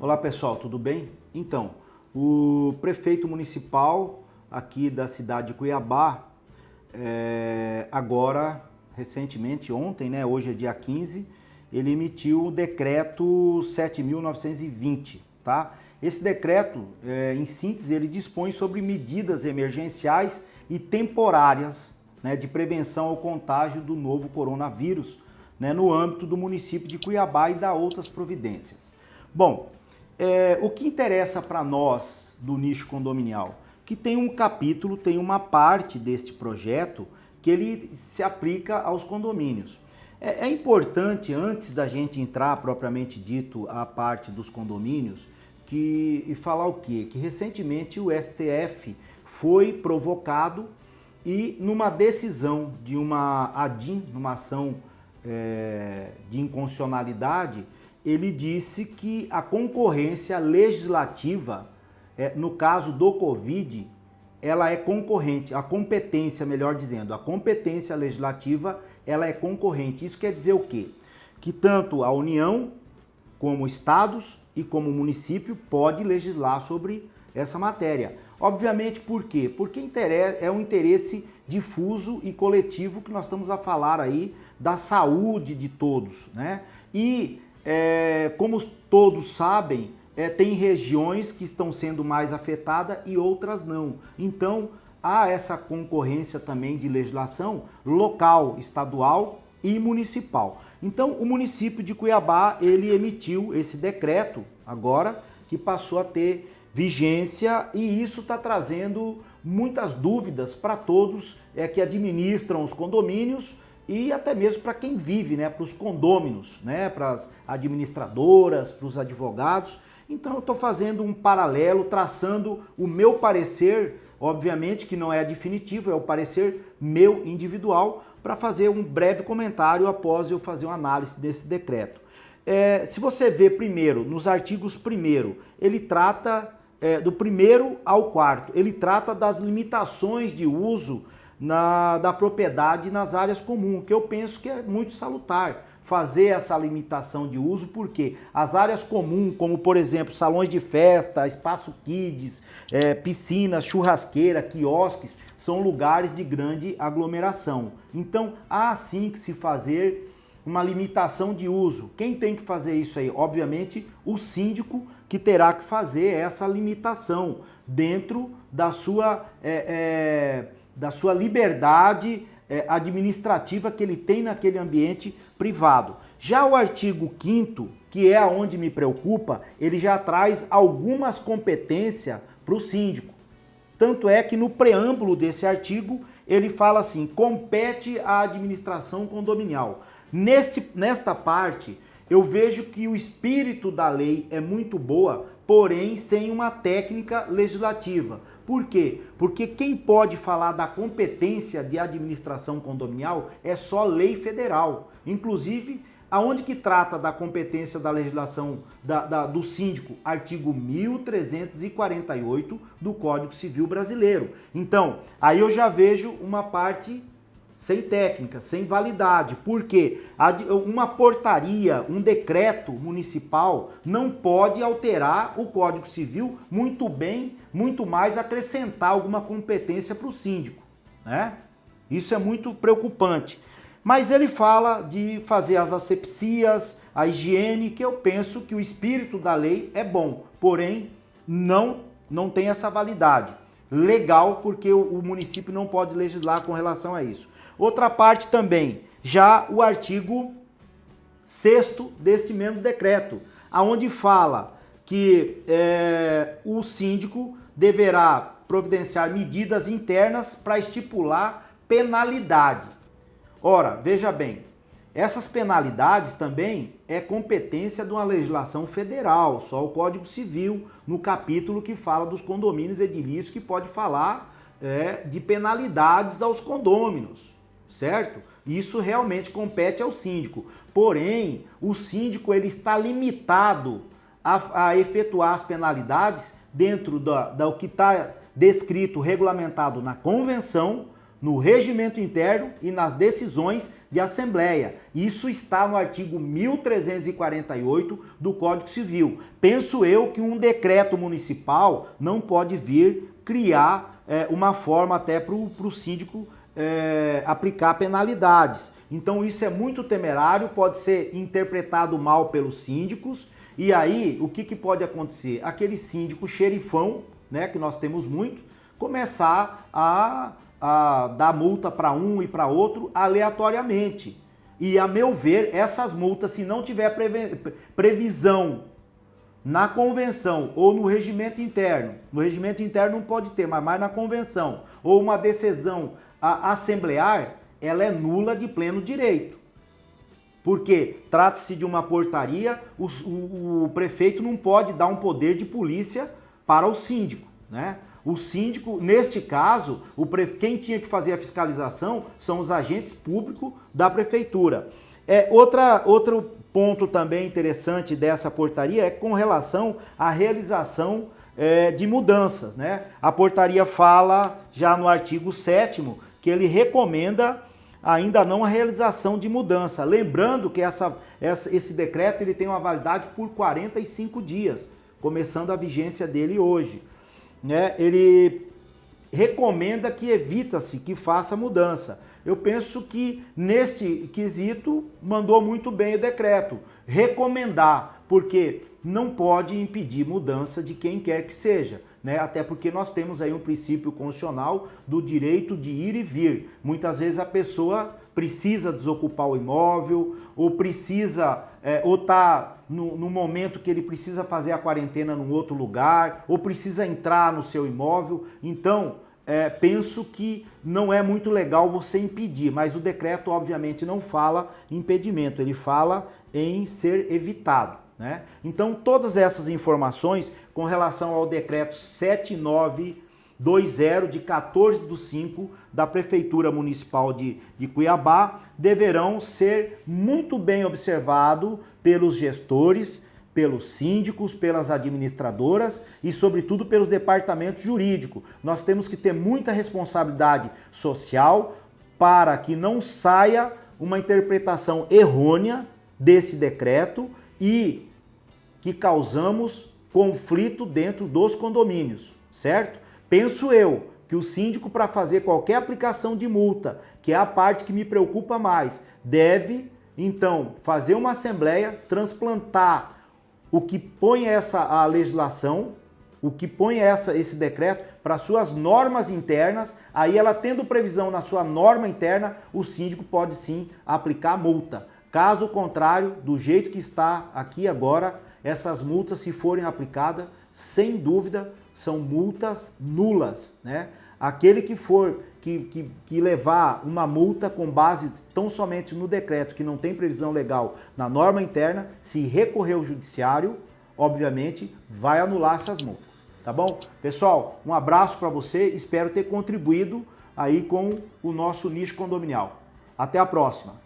Olá pessoal, tudo bem? Então, o prefeito municipal aqui da cidade de Cuiabá, agora, recentemente, ontem, né, hoje é dia 15, ele emitiu o decreto 7.920, tá? Esse decreto, em síntese, ele dispõe sobre medidas emergenciais e temporárias, né, de prevenção ao contágio do novo coronavírus, né, no âmbito do município de Cuiabá e da outras providências. Bom, o que interessa para nós do nicho condominial? Que tem um capítulo, tem uma parte deste projeto que ele se aplica aos condomínios. É importante, antes da gente entrar propriamente dito a parte dos condomínios, e falar o quê? Que recentemente o STF foi provocado e numa decisão de uma ADIM, numa ação de inconstitucionalidade, ele disse que a concorrência legislativa, no caso do Covid, ela é concorrente, a competência, melhor dizendo, a competência legislativa, ela é concorrente. Isso quer dizer o quê? Que tanto a União, como estados e como município pode legislar sobre essa matéria. Obviamente, por quê? Porque é um interesse difuso e coletivo que nós estamos a falar aí da saúde de todos, né? E como todos sabem, tem regiões que estão sendo mais afetadas e outras não. Então, há essa concorrência também de legislação local, estadual e municipal. Então, o município de Cuiabá, ele emitiu esse decreto agora, que passou a ter vigência, e isso está trazendo muitas dúvidas para todos que administram os condomínios e até mesmo para quem vive, né, para os condôminos, né, para as administradoras, para os advogados. Então eu estou fazendo um paralelo, traçando o meu parecer, obviamente que não é definitivo, é o parecer meu individual, para fazer um breve comentário após eu fazer uma análise desse decreto. Se você vê primeiro, nos artigos 1º, ele trata do 1º ao 4º, ele trata das limitações de uso da propriedade nas áreas comuns, que eu penso que é muito salutar fazer essa limitação de uso, porque as áreas comuns, como por exemplo salões de festa, espaço kids, piscinas, churrasqueira, quiosques, são lugares de grande aglomeração. Então há sim que se fazer uma limitação de uso. Quem tem que fazer isso aí? Obviamente o síndico, que terá que fazer essa limitação dentro da sua liberdade administrativa que ele tem naquele ambiente privado. Já o artigo 5º, que é onde me preocupa, ele já traz algumas competências para o síndico. Tanto é que no preâmbulo desse artigo ele fala assim: compete à administração condominial. Nesta parte, eu vejo que o espírito da lei é muito boa, porém sem uma técnica legislativa. Por quê? Porque quem pode falar da competência de administração condominial é só lei federal. Inclusive, aonde que trata da competência da legislação do síndico? Artigo 1348 do Código Civil Brasileiro. Então, aí eu já vejo uma parte sem técnica, sem validade. Por quê? Uma portaria, um decreto municipal não pode alterar o Código Civil, muito mais acrescentar alguma competência para o síndico, né? Isso é muito preocupante. Mas ele fala de fazer as asepsias, a higiene, que eu penso que o espírito da lei é bom, porém não tem essa validade legal, porque o município não pode legislar com relação a isso. Outra parte também, já o artigo 6º desse mesmo decreto, aonde fala que o síndico deverá providenciar medidas internas para estipular penalidade. Ora, veja bem, essas penalidades também é competência de uma legislação federal, só o Código Civil, no capítulo que fala dos condomínios edilícios, que pode falar de penalidades aos condôminos, certo? Isso realmente compete ao síndico. Porém, o síndico ele está limitado a efetuar as penalidades dentro do que está descrito, regulamentado na convenção, no regimento interno e nas decisões de assembleia. Isso está no artigo 1348 do Código Civil. Penso eu que um decreto municipal não pode vir criar uma forma até para o síndico aplicar penalidades. Então isso é muito temerário, pode ser interpretado mal pelos síndicos, e aí o que pode acontecer? Aquele síndico xerifão, né, que nós temos muito, começar a dar multa para um e para outro aleatoriamente. E a meu ver, essas multas, se não tiver previsão na convenção ou no regimento interno não pode ter, mas na convenção, ou uma decisão assemblear, ela é nula de pleno direito. Porque trata-se de uma portaria, o prefeito não pode dar um poder de polícia para o síndico, né? O síndico, neste caso, quem tinha que fazer a fiscalização são os agentes públicos da prefeitura. Outro ponto também interessante dessa portaria é com relação à realização de mudanças, né? A portaria fala, já no artigo 7º, que ele recomenda ainda não a realização de mudança. Lembrando que esse decreto ele tem uma validade por 45 dias, começando a vigência dele hoje. Né? Ele recomenda que evita-se que faça mudança. Eu penso que neste quesito mandou muito bem o decreto. Recomendar, porque não pode impedir mudança de quem quer que seja, né? Até porque nós temos aí um princípio constitucional do direito de ir e vir. Muitas vezes a pessoa precisa desocupar o imóvel, ou precisa, ou está no momento que ele precisa fazer a quarentena num outro lugar, ou precisa entrar no seu imóvel. Então, penso que não é muito legal você impedir, mas o decreto obviamente não fala em impedimento, ele fala em ser evitado, né? Então, todas essas informações com relação ao decreto 7920 de 14/5 da Prefeitura Municipal de Cuiabá deverão ser muito bem observados pelos gestores, pelos síndicos, pelas administradoras e, sobretudo, pelos departamentos jurídicos. Nós temos que ter muita responsabilidade social para que não saia uma interpretação errônea desse decreto e que causamos conflito dentro dos condomínios, certo? Penso eu que o síndico, para fazer qualquer aplicação de multa, que é a parte que me preocupa mais, deve, então, fazer uma assembleia, transplantar o que põe a legislação, o que põe esse decreto para suas normas internas. Aí ela tendo previsão na sua norma interna, o síndico pode sim aplicar multa. Caso contrário, do jeito que está aqui agora, essas multas, se forem aplicadas, sem dúvida, são multas nulas, né? Aquele que for que levar uma multa com base tão somente no decreto, que não tem previsão legal na norma interna, se recorrer ao judiciário, obviamente vai anular essas multas, tá bom? Pessoal, um abraço para você, espero ter contribuído aí com o nosso nicho condominial. Até a próxima!